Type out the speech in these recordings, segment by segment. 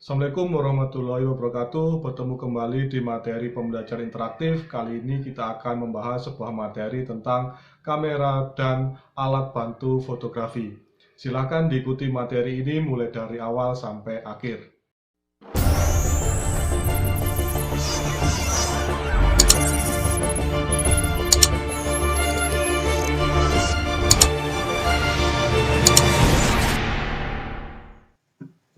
Assalamualaikum warahmatullahi wabarakatuh. Bertemu kembali di materi pembelajaran interaktif. Kali ini kita akan membahas sebuah materi tentang kamera dan alat bantu fotografi. Silakan diikuti materi ini mulai dari awal sampai akhir.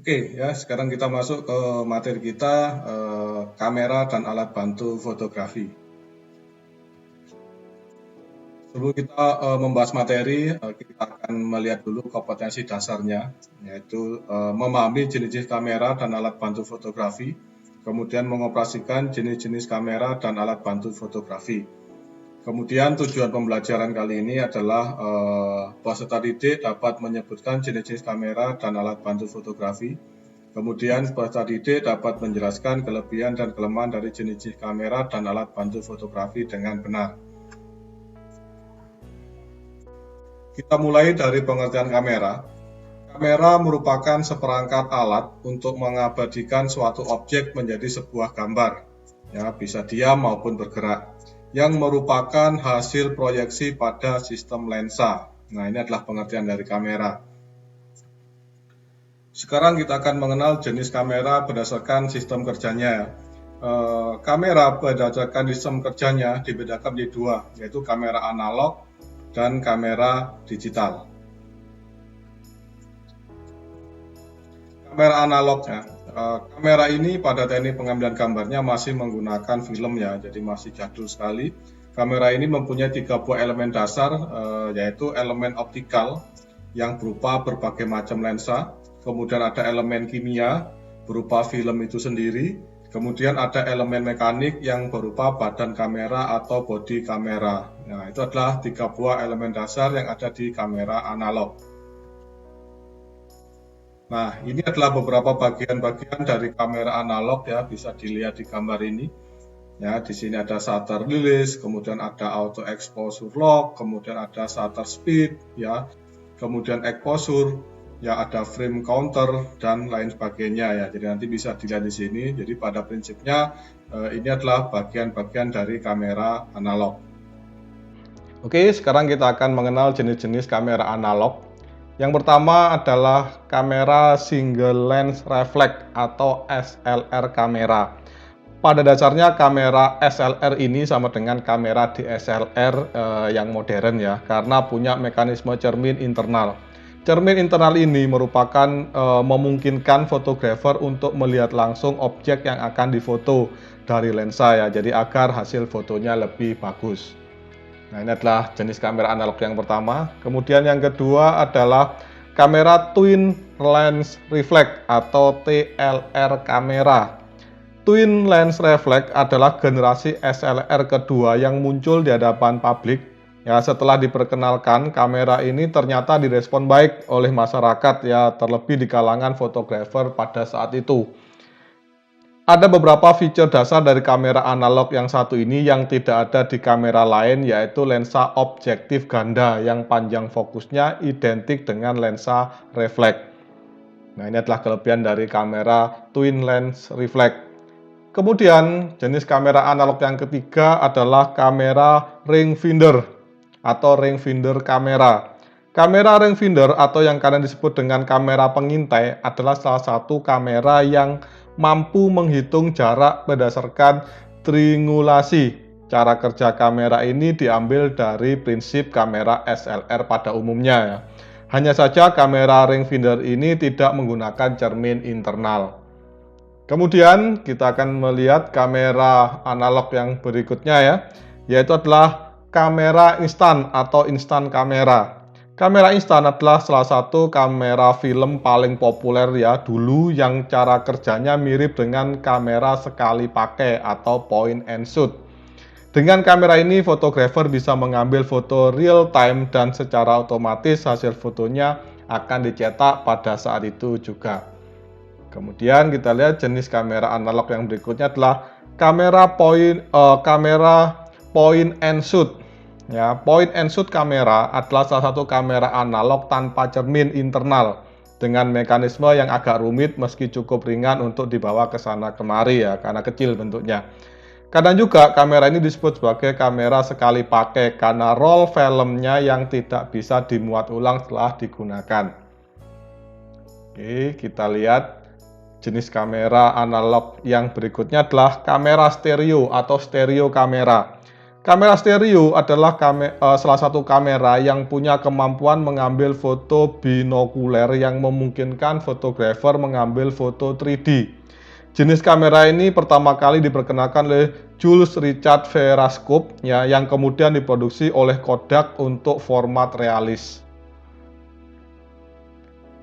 Oke, ya, sekarang kita masuk ke materi kita, kamera dan alat bantu fotografi. Sebelum kita membahas materi, kita akan melihat dulu kompetensi dasarnya, yaitu memahami jenis-jenis kamera dan alat bantu fotografi, kemudian mengoperasikan jenis-jenis kamera dan alat bantu fotografi. Kemudian tujuan pembelajaran kali ini adalah peserta didik dapat menyebutkan jenis-jenis kamera dan alat bantu fotografi. Kemudian peserta didik dapat menjelaskan kelebihan dan kelemahan dari jenis-jenis kamera dan alat bantu fotografi dengan benar. Kita mulai dari pengertian kamera. Kamera merupakan seperangkat alat untuk mengabadikan suatu objek menjadi sebuah gambar, ya, bisa diam maupun bergerak, yang merupakan hasil proyeksi pada sistem lensa. Nah, ini adalah pengertian dari kamera. Sekarang kita akan mengenal jenis kamera berdasarkan sistem kerjanya. Kamera berdasarkan sistem kerjanya dibedakan menjadi dua, yaitu kamera analog dan kamera digital. Kamera analog, ya. Kamera ini pada teknik pengambilan gambarnya masih menggunakan film, ya, jadi masih jadul sekali. Kamera ini mempunyai 3 buah elemen dasar, yaitu elemen optikal yang berupa berbagai macam lensa, kemudian ada elemen kimia berupa film itu sendiri, kemudian ada elemen mekanik yang berupa badan kamera atau bodi kamera. Nah, itu adalah 3 buah elemen dasar yang ada di kamera analog. Nah, ini adalah beberapa bagian-bagian dari kamera analog, ya, bisa dilihat di gambar ini. Ya, di sini ada shutter release, kemudian ada auto exposure lock, kemudian ada shutter speed, ya, kemudian exposure, ya, ada frame counter dan lain sebagainya, ya. Jadi nanti bisa dilihat di sini. Jadi pada prinsipnya ini adalah bagian-bagian dari kamera analog. Oke, sekarang kita akan mengenal jenis-jenis kamera analog. Yang pertama adalah kamera single lens reflex atau SLR kamera. Pada dasarnya kamera SLR ini sama dengan kamera DSLR yang modern, ya, karena punya mekanisme cermin internal. Cermin internal ini merupakan memungkinkan fotografer untuk melihat langsung objek yang akan difoto dari lensa, ya, jadi agar hasil fotonya lebih bagus. Nah, ini adalah jenis kamera analog yang pertama. Kemudian yang kedua adalah kamera twin lens reflex atau TLR kamera. Twin lens reflex adalah generasi SLR kedua yang muncul di hadapan publik. Ya, setelah diperkenalkan, kamera ini ternyata direspon baik oleh masyarakat, ya, terlebih di kalangan fotografer pada saat itu. Ada beberapa fitur dasar dari kamera analog yang satu ini yang tidak ada di kamera lain, yaitu lensa objektif ganda yang panjang fokusnya identik dengan lensa reflex. Nah, ini adalah kelebihan dari kamera twin lens reflex. Kemudian jenis kamera analog yang ketiga adalah kamera ring finder atau ring finder kamera. Kamera ring finder atau yang kadang disebut dengan kamera pengintai adalah salah satu kamera yang mampu menghitung jarak berdasarkan triangulasi. Cara kerja kamera ini diambil dari prinsip kamera SLR pada umumnya, ya. Hanya saja kamera ring finder ini tidak menggunakan cermin internal. Kemudian kita akan melihat kamera analog yang berikutnya, ya, yaitu adalah kamera instan atau instan kamera. Kamera instan adalah salah satu kamera film paling populer, ya, dulu, yang cara kerjanya mirip dengan kamera sekali pakai atau point and shoot. Dengan kamera ini, fotografer bisa mengambil foto real time dan secara otomatis hasil fotonya akan dicetak pada saat itu juga. Kemudian kita lihat jenis kamera analog yang berikutnya adalah kamera point and shoot. Ya, point and shoot kamera adalah salah satu kamera analog tanpa cermin internal dengan mekanisme yang agak rumit meski cukup ringan untuk dibawa ke sana kemari ya, karena kecil bentuknya. Kadang juga kamera ini disebut sebagai kamera sekali pakai karena roll filmnya yang tidak bisa dimuat ulang setelah digunakan. Oke, kita lihat jenis kamera analog yang berikutnya adalah kamera stereo atau stereo kamera. Kamera stereo adalah salah satu kamera yang punya kemampuan mengambil foto binokuler yang memungkinkan fotografer mengambil foto 3D. Jenis kamera ini pertama kali diperkenalkan oleh Jules Richard Verascope ya, yang kemudian diproduksi oleh Kodak untuk format realis.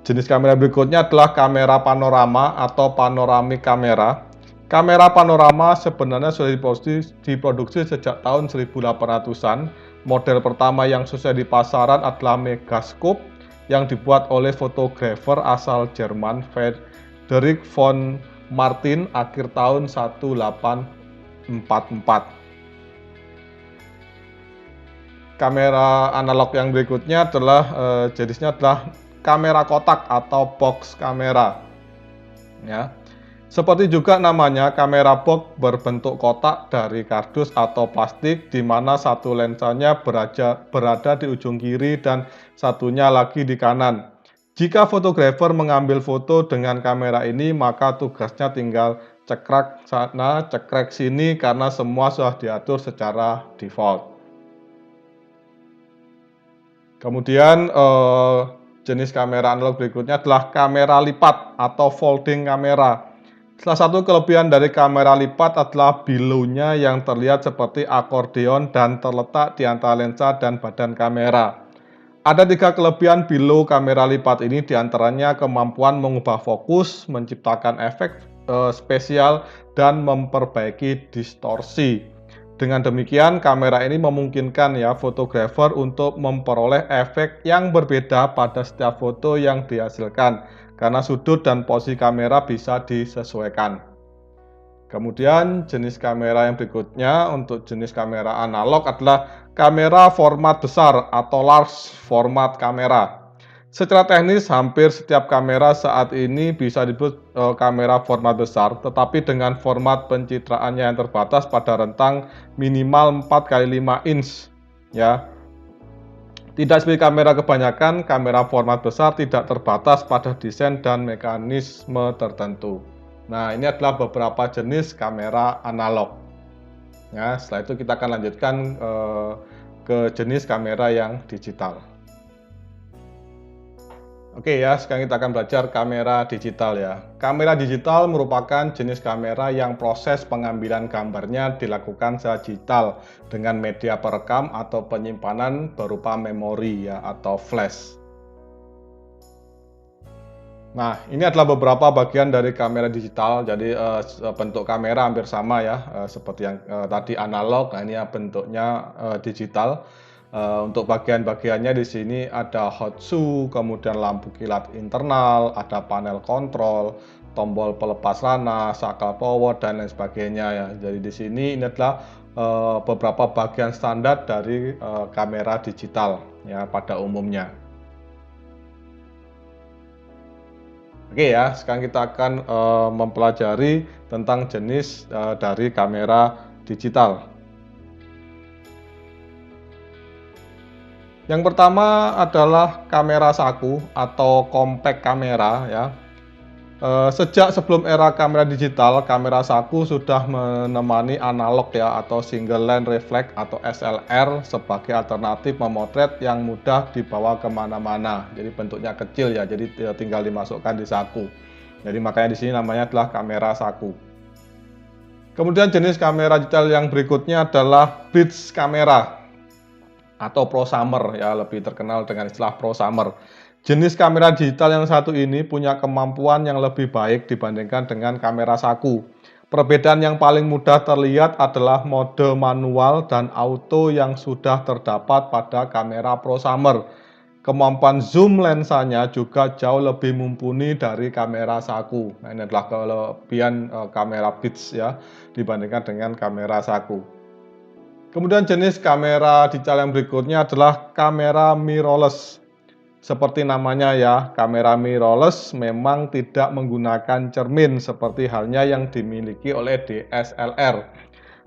Jenis kamera berikutnya adalah kamera panorama atau panoramic kamera. Kamera panorama sebenarnya sudah diproduksi sejak tahun 1800-an. Model pertama yang sukses di pasaran adalah Megascope yang dibuat oleh fotografer asal Jerman Frederick von Martin akhir tahun 1844. Kamera analog yang berikutnya adalah jenisnya adalah kamera kotak atau box kamera. Ya. Seperti juga namanya, kamera box berbentuk kotak dari kardus atau plastik di mana satu lensanya berada di ujung kiri dan satunya lagi di kanan. Jika fotografer mengambil foto dengan kamera ini, maka tugasnya tinggal cekrek sana, cekrek sini karena semua sudah diatur secara default. Kemudian jenis kamera analog berikutnya adalah kamera lipat atau folding kamera. Salah satu kelebihan dari kamera lipat adalah below-nya yang terlihat seperti akordeon dan terletak di antara lensa dan badan kamera. Ada 3 kelebihan below kamera lipat ini, diantaranya kemampuan mengubah fokus, menciptakan efek spesial, dan memperbaiki distorsi. Dengan demikian, kamera ini memungkinkan ya fotografer untuk memperoleh efek yang berbeda pada setiap foto yang dihasilkan, karena sudut dan posisi kamera bisa disesuaikan. Kemudian jenis kamera yang berikutnya untuk jenis kamera analog adalah kamera format besar atau large format kamera. Secara teknis hampir setiap kamera saat ini bisa disebut kamera format besar, tetapi dengan format pencitraannya yang terbatas pada rentang minimal 4x5 inch ya. Tidak seperti kamera kebanyakan, kamera format besar tidak terbatas pada desain dan mekanisme tertentu. Nah, ini adalah beberapa jenis kamera analog. Ya, setelah itu kita akan lanjutkan ke jenis kamera yang digital. Oke ya, sekarang kita akan belajar kamera digital ya. Kamera digital merupakan jenis kamera yang proses pengambilan gambarnya dilakukan secara digital dengan media perekam atau penyimpanan berupa memori ya atau flash. Nah, ini adalah beberapa bagian dari kamera digital. Jadi bentuk kamera hampir sama ya, seperti yang tadi analog. Nah, ini ya bentuknya digital. Untuk bagian-bagiannya di sini ada hot shoe, kemudian lampu kilat internal, ada panel kontrol, tombol pelepas rana, saklar power dan lain sebagainya ya. Jadi di sini ini adalah beberapa bagian standar dari kamera digital ya pada umumnya. Oke ya, sekarang kita akan mempelajari tentang jenis dari kamera digital. Yang pertama adalah kamera saku atau compact kamera ya. Sejak sebelum era kamera digital, kamera saku sudah menemani analog ya atau single lens reflex atau SLR sebagai alternatif memotret yang mudah dibawa kemana-mana. Jadi bentuknya kecil ya, jadi tinggal dimasukkan di saku. Jadi makanya di sini namanya adalah kamera saku. Kemudian jenis kamera digital yang berikutnya adalah bridge kamera atau prosumer ya, lebih terkenal dengan istilah prosumer. Jenis kamera digital yang satu ini punya kemampuan yang lebih baik dibandingkan dengan kamera saku. Perbedaan yang paling mudah terlihat adalah mode manual dan auto yang sudah terdapat pada kamera prosumer. Kemampuan zoom lensanya juga jauh lebih mumpuni dari kamera saku. Nah, ini adalah kelebihan kamera bridge ya dibandingkan dengan kamera saku. Kemudian jenis kamera digital yang berikutnya adalah kamera mirrorless. Seperti namanya ya, kamera mirrorless memang tidak menggunakan cermin seperti halnya yang dimiliki oleh DSLR.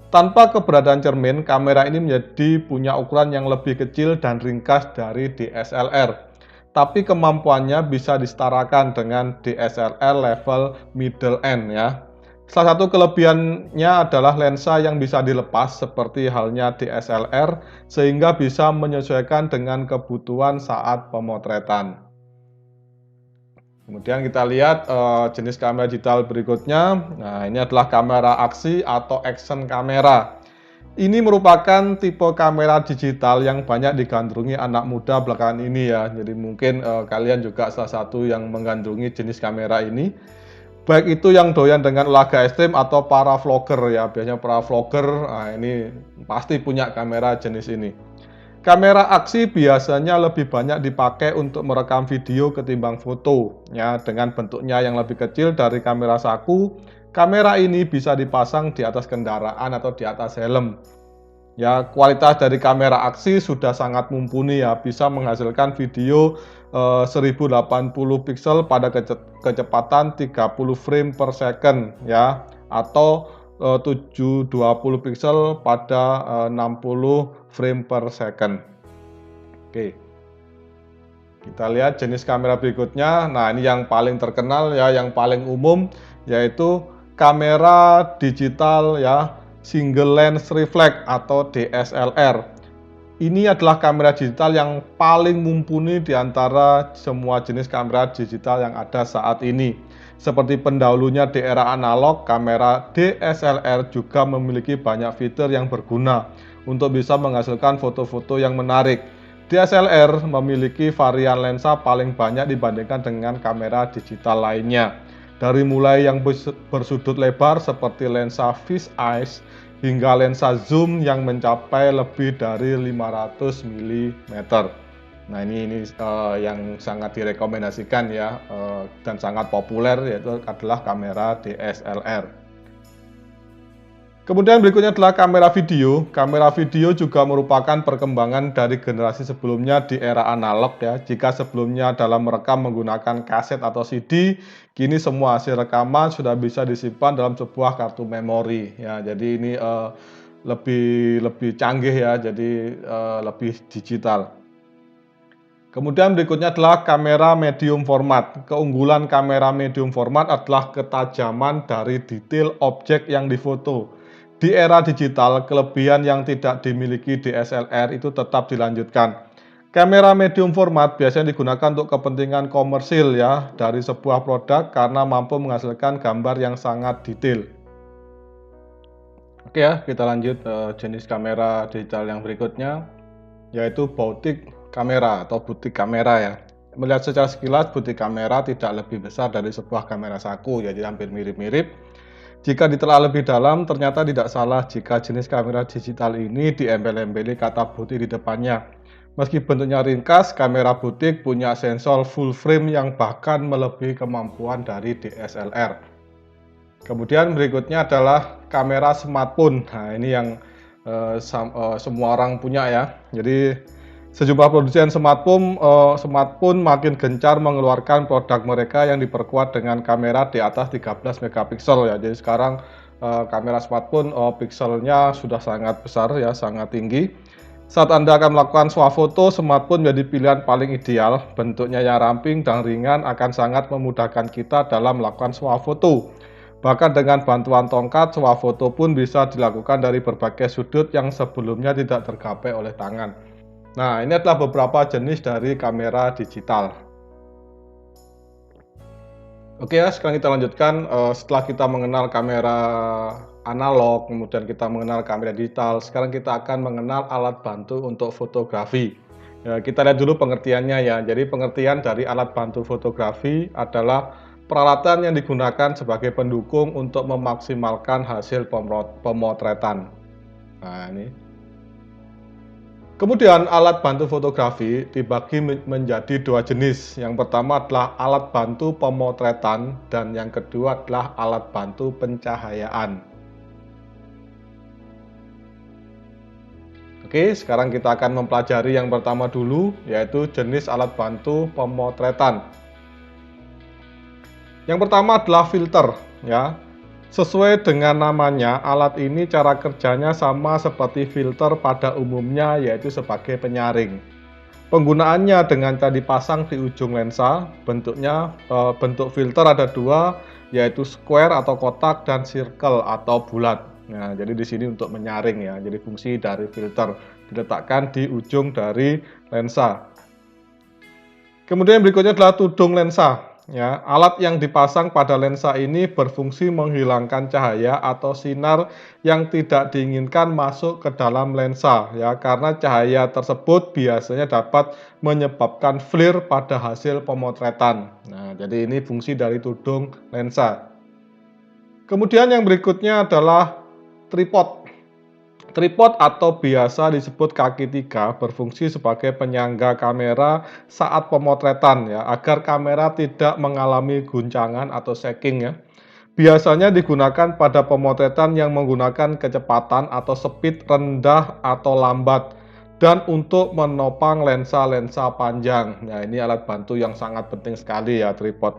Tanpa keberadaan cermin, kamera ini menjadi punya ukuran yang lebih kecil dan ringkas dari DSLR. Tapi kemampuannya bisa disetarakan dengan DSLR level middle end ya. Salah satu kelebihannya adalah lensa yang bisa dilepas seperti halnya DSLR sehingga bisa menyesuaikan dengan kebutuhan saat pemotretan. Kemudian kita lihat jenis kamera digital berikutnya. Nah, ini adalah kamera aksi atau action kamera. Ini merupakan tipe kamera digital yang banyak digandrungi anak muda belakangan ini ya. Jadi mungkin kalian juga salah satu yang menggandrungi jenis kamera ini. Baik itu yang doyan dengan olahraga ekstrim atau para vlogger ya. Biasanya para vlogger, nah ini pasti punya kamera jenis ini. Kamera aksi biasanya lebih banyak dipakai untuk merekam video ketimbang foto. Ya, dengan bentuknya yang lebih kecil dari kamera saku, kamera ini bisa dipasang di atas kendaraan atau di atas helm. Ya, kualitas dari kamera aksi sudah sangat mumpuni ya, bisa menghasilkan video 1080 pixel pada kecepatan 30 frame per second ya, atau 720 pixel pada 60 frame per second. Oke. Kita lihat jenis kamera berikutnya. Nah, ini yang paling terkenal ya, yang paling umum yaitu kamera digital ya, single lens reflex atau DSLR. Ini adalah kamera digital yang paling mumpuni di antara semua jenis kamera digital yang ada saat ini. Seperti pendahulunya di era analog, kamera DSLR juga memiliki banyak fitur yang berguna untuk bisa menghasilkan foto-foto yang menarik. DSLR memiliki varian lensa paling banyak dibandingkan dengan kamera digital lainnya. Dari mulai yang bersudut lebar seperti lensa fish eyes hingga lensa zoom yang mencapai lebih dari 500 mm. Nah ini yang sangat direkomendasikan ya dan sangat populer, yaitu adalah kamera DSLR. Kemudian berikutnya adalah kamera video. Kamera video juga merupakan perkembangan dari generasi sebelumnya di era analog ya. Jika sebelumnya dalam merekam menggunakan kaset atau CD, kini semua hasil rekaman sudah bisa disimpan dalam sebuah kartu memori ya. Jadi ini lebih canggih ya, jadi lebih digital. Kemudian berikutnya adalah kamera medium format. Keunggulan kamera medium format adalah ketajaman dari detail objek yang difoto. Di era digital, kelebihan yang tidak dimiliki DSLR itu tetap dilanjutkan. Kamera medium format biasanya digunakan untuk kepentingan komersil ya dari sebuah produk karena mampu menghasilkan gambar yang sangat detail. Oke ya, kita lanjut jenis kamera digital yang berikutnya, yaitu butik kamera atau butik kamera ya. Melihat secara sekilas, butik kamera tidak lebih besar dari sebuah kamera saku, jadi hampir mirip-mirip. Jika ditelaah lebih dalam, ternyata tidak salah jika jenis kamera digital ini diembel-embeli kata butik di depannya. Meski bentuknya ringkas, kamera butik punya sensor full frame yang bahkan melebihi kemampuan dari DSLR. Kemudian berikutnya adalah kamera smartphone. Nah, ini yang semua orang punya ya. Jadi sejumlah produsen smartphone makin gencar mengeluarkan produk mereka yang diperkuat dengan kamera di atas 13 megapiksel ya. Jadi sekarang kamera smartphone pikselnya sudah sangat besar ya, sangat tinggi. Saat Anda akan melakukan swafoto, smartphone menjadi pilihan paling ideal. Bentuknya yang ramping dan ringan akan sangat memudahkan kita dalam melakukan swafoto. Bahkan dengan bantuan tongkat, swafoto pun bisa dilakukan dari berbagai sudut yang sebelumnya tidak tergapai oleh tangan. Nah, ini adalah beberapa jenis dari kamera digital. Oke ya, sekarang kita lanjutkan. Setelah kita mengenal kamera analog, kemudian kita mengenal kamera digital, sekarang kita akan mengenal alat bantu untuk fotografi. Ya, kita lihat dulu pengertiannya ya. Jadi pengertian dari alat bantu fotografi adalah peralatan yang digunakan sebagai pendukung untuk memaksimalkan hasil pemotretan. Nah, ini. Kemudian alat bantu fotografi dibagi menjadi dua jenis. Yang pertama adalah alat bantu pemotretan dan yang kedua adalah alat bantu pencahayaan. Oke, sekarang kita akan mempelajari yang pertama dulu, yaitu jenis alat bantu pemotretan. Yang pertama adalah filter, ya. Sesuai dengan namanya, alat ini cara kerjanya sama seperti filter pada umumnya, yaitu sebagai penyaring. Penggunaannya dengan cara dipasang di ujung lensa. Bentuk filter ada dua, yaitu square atau kotak dan circle atau bulat. Nah, jadi di sini untuk menyaring ya. Jadi fungsi dari filter diletakkan di ujung dari lensa. Kemudian berikutnya adalah tudung lensa. Ya, alat yang dipasang pada lensa ini berfungsi menghilangkan cahaya atau sinar yang tidak diinginkan masuk ke dalam lensa, ya, karena cahaya tersebut biasanya dapat menyebabkan flare pada hasil pemotretan. Nah, jadi ini fungsi dari tudung lensa. Kemudian yang berikutnya adalah tripod. Tripod atau biasa disebut kaki tiga berfungsi sebagai penyangga kamera saat pemotretan ya, agar kamera tidak mengalami guncangan atau shaking ya. Biasanya digunakan pada pemotretan yang menggunakan kecepatan atau speed rendah atau lambat dan untuk menopang lensa-lensa panjang. Nah, ini alat bantu yang sangat penting sekali ya, tripod.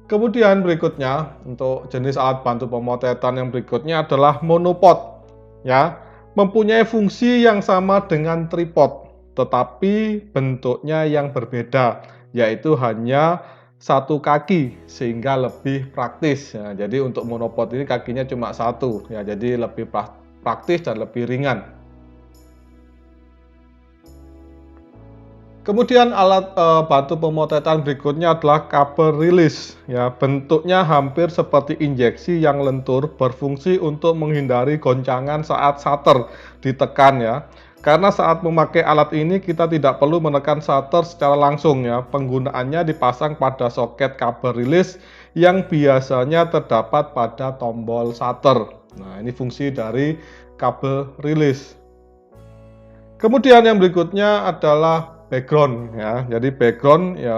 Kemudian berikutnya untuk jenis alat bantu pemotretan yang berikutnya adalah monopod. Ya, mempunyai fungsi yang sama dengan tripod, tetapi bentuknya yang berbeda, yaitu hanya satu kaki sehingga lebih praktis. Ya, jadi untuk monopod ini kakinya cuma satu, ya, jadi lebih praktis dan lebih ringan. Kemudian alat bantu pemotretan berikutnya adalah kabel rilis. Ya, bentuknya hampir seperti injeksi yang lentur, berfungsi untuk menghindari goncangan saat shutter ditekan ya. Karena saat memakai alat ini kita tidak perlu menekan shutter secara langsung ya. Penggunaannya dipasang pada soket kabel rilis yang biasanya terdapat pada tombol shutter. Nah, ini fungsi dari kabel rilis. Kemudian yang berikutnya adalah background ya. Jadi background ya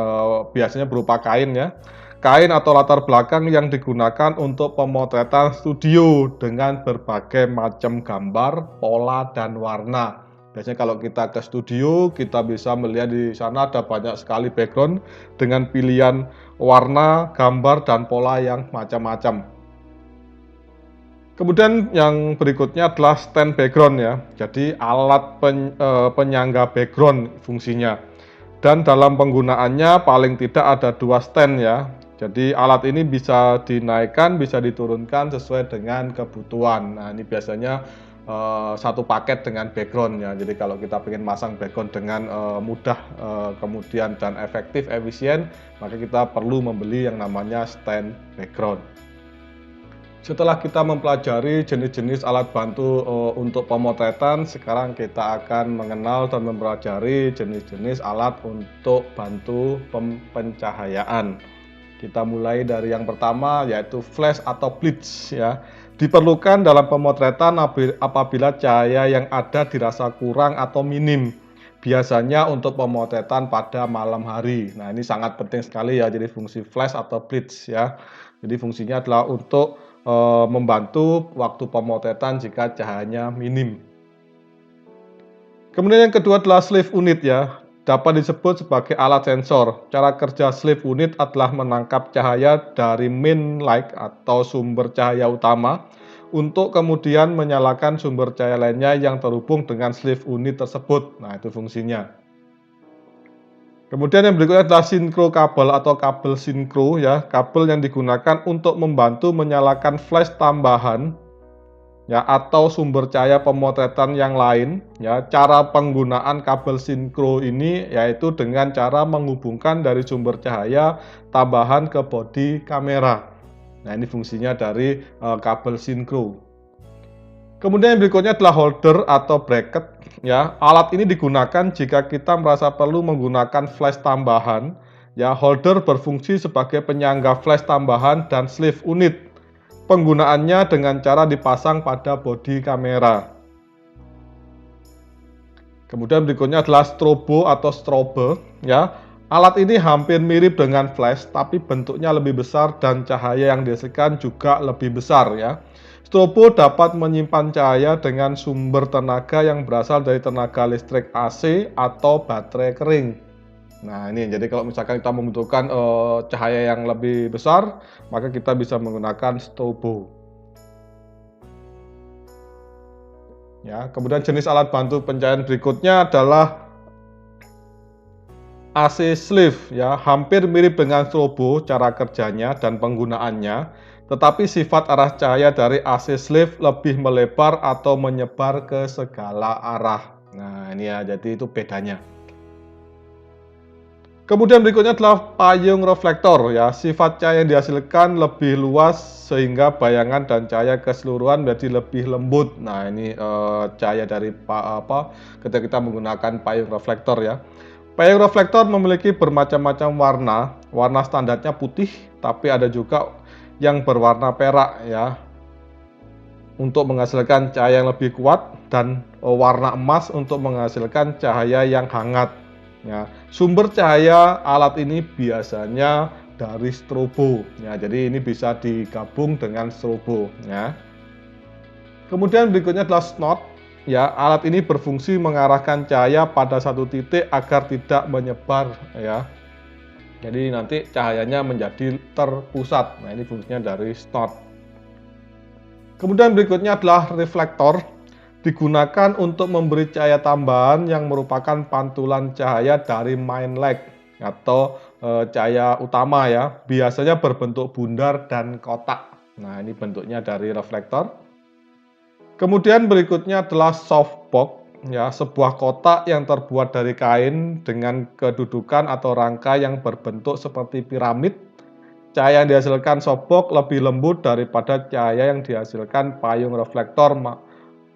biasanya berupa kain ya. Kain atau latar belakang yang digunakan untuk pemotretan studio dengan berbagai macam gambar, pola dan warna. Biasanya kalau kita ke studio, kita bisa melihat di sana ada banyak sekali background dengan pilihan warna, gambar dan pola yang macam-macam. Kemudian yang berikutnya adalah stand background ya. Jadi alat penyangga background fungsinya. Dan dalam penggunaannya paling tidak ada dua stand ya. Jadi alat ini bisa dinaikkan, bisa diturunkan sesuai dengan kebutuhan. Nah, ini biasanya satu paket dengan background ya. Jadi kalau kita ingin masang background dengan mudah, kemudian dan efektif, efisien, maka kita perlu membeli yang namanya stand background. Setelah kita mempelajari jenis-jenis alat bantu untuk pemotretan, sekarang kita akan mengenal dan mempelajari jenis-jenis alat untuk bantu pencahayaan. Kita mulai dari yang pertama, yaitu flash atau blitz ya. Diperlukan dalam pemotretan apabila cahaya yang ada dirasa kurang atau minim. Biasanya untuk pemotretan pada malam hari. Nah, ini sangat penting sekali ya, jadi fungsi flash atau blitz ya. Jadi fungsinya adalah untuk membantu waktu pemotretan jika cahayanya minim. Kemudian yang kedua adalah sleeve unit ya. Dapat disebut sebagai alat sensor. Cara kerja sleeve unit adalah menangkap cahaya dari main light atau sumber cahaya utama untuk kemudian menyalakan sumber cahaya lainnya yang terhubung dengan sleeve unit tersebut. Nah, itu fungsinya. Kemudian yang berikutnya adalah sinkro kabel atau kabel sinkro ya, kabel yang digunakan untuk membantu menyalakan flash tambahan ya atau sumber cahaya pemotretan yang lain ya. Cara penggunaan kabel sinkro ini yaitu dengan cara menghubungkan dari sumber cahaya tambahan ke bodi kamera. Nah, ini fungsinya dari kabel sinkro. Kemudian yang berikutnya adalah holder atau bracket ya. Alat ini digunakan jika kita merasa perlu menggunakan flash tambahan ya. Holder berfungsi sebagai penyangga flash tambahan dan sleeve unit. Penggunaannya dengan cara dipasang pada bodi kamera. Kemudian berikutnya adalah strobo atau strobe ya. Alat ini hampir mirip dengan flash, tapi bentuknya lebih besar dan cahaya yang dihasilkan juga lebih besar ya. Strobo dapat menyimpan cahaya dengan sumber tenaga yang berasal dari tenaga listrik AC atau baterai kering. Nah ini, jadi kalau misalkan kita membutuhkan cahaya yang lebih besar, maka kita bisa menggunakan strobo. Ya, kemudian jenis alat bantu pencahayaan berikutnya adalah AC sleeve ya, hampir mirip dengan strobo cara kerjanya dan penggunaannya, tetapi sifat arah cahaya dari AC sleeve lebih melebar atau menyebar ke segala arah. Nah, ini ya, jadi itu bedanya. Kemudian berikutnya adalah payung reflektor ya. Sifat cahaya yang dihasilkan lebih luas sehingga bayangan dan cahaya keseluruhan menjadi lebih lembut. Nah, ini cahaya dari ketika kita menggunakan payung reflektor ya. Payung reflektor memiliki bermacam-macam warna. Warna standarnya putih, tapi ada juga yang berwarna perak ya, untuk menghasilkan cahaya yang lebih kuat, dan warna emas untuk menghasilkan cahaya yang hangat. Ya, sumber cahaya alat ini biasanya dari strobo. Ya, jadi ini bisa digabung dengan strobo. Ya. Kemudian berikutnya adalah snot. Ya, alat ini berfungsi mengarahkan cahaya pada satu titik agar tidak menyebar. Ya, jadi nanti cahayanya menjadi terpusat. Nah, ini fungsinya dari snot. Kemudian berikutnya adalah reflektor. Digunakan untuk memberi cahaya tambahan yang merupakan pantulan cahaya dari main leg atau cahaya utama ya, biasanya berbentuk bundar dan kotak. Nah, ini bentuknya dari reflektor. Kemudian berikutnya adalah softbox ya, sebuah kotak yang terbuat dari kain dengan kedudukan atau rangka yang berbentuk seperti piramid. Cahaya yang dihasilkan softbox lebih lembut daripada cahaya yang dihasilkan payung reflektor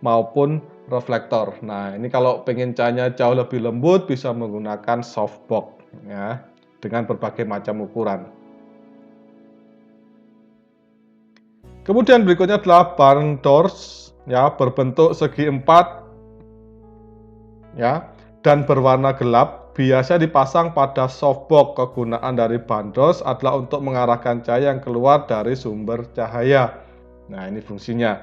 maupun reflektor. Nah, ini kalau pengen cahayanya jauh lebih lembut bisa menggunakan softbox ya, dengan berbagai macam ukuran. Kemudian berikutnya adalah barn doors ya, berbentuk segi empat ya dan berwarna gelap, biasa dipasang pada softbox. Kegunaan dari barn doors adalah untuk mengarahkan cahaya yang keluar dari sumber cahaya. Nah, ini fungsinya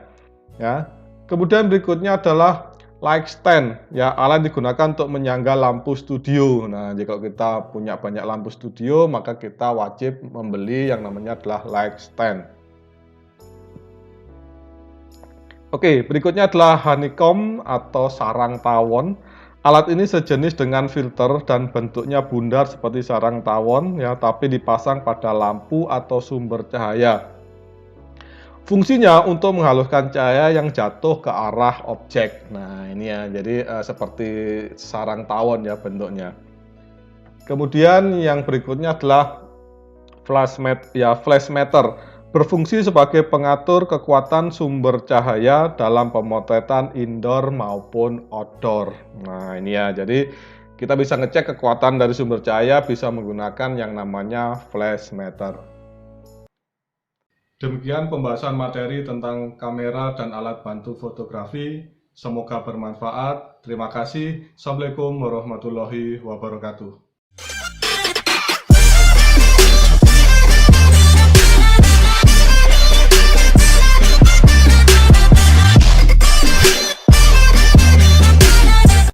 ya. Kemudian berikutnya adalah light stand ya, alat digunakan untuk menyangga lampu studio. Nah, jika kita punya banyak lampu studio, maka kita wajib membeli yang namanya adalah light stand. Oke, berikutnya adalah honeycomb atau sarang tawon. Alat ini sejenis dengan filter dan bentuknya bundar seperti sarang tawon ya, tapi dipasang pada lampu atau sumber cahaya. Fungsinya untuk menghaluskan cahaya yang jatuh ke arah objek. Nah, ini ya, jadi seperti sarang tawon ya bentuknya. Kemudian yang berikutnya adalah flash meter. Berfungsi sebagai pengatur kekuatan sumber cahaya dalam pemotretan indoor maupun outdoor. Nah, ini ya, jadi kita bisa ngecek kekuatan dari sumber cahaya bisa menggunakan yang namanya flash meter. Demikian pembahasan materi tentang kamera dan alat bantu fotografi. Semoga bermanfaat. Terima kasih. Assalamualaikum warahmatullahi wabarakatuh.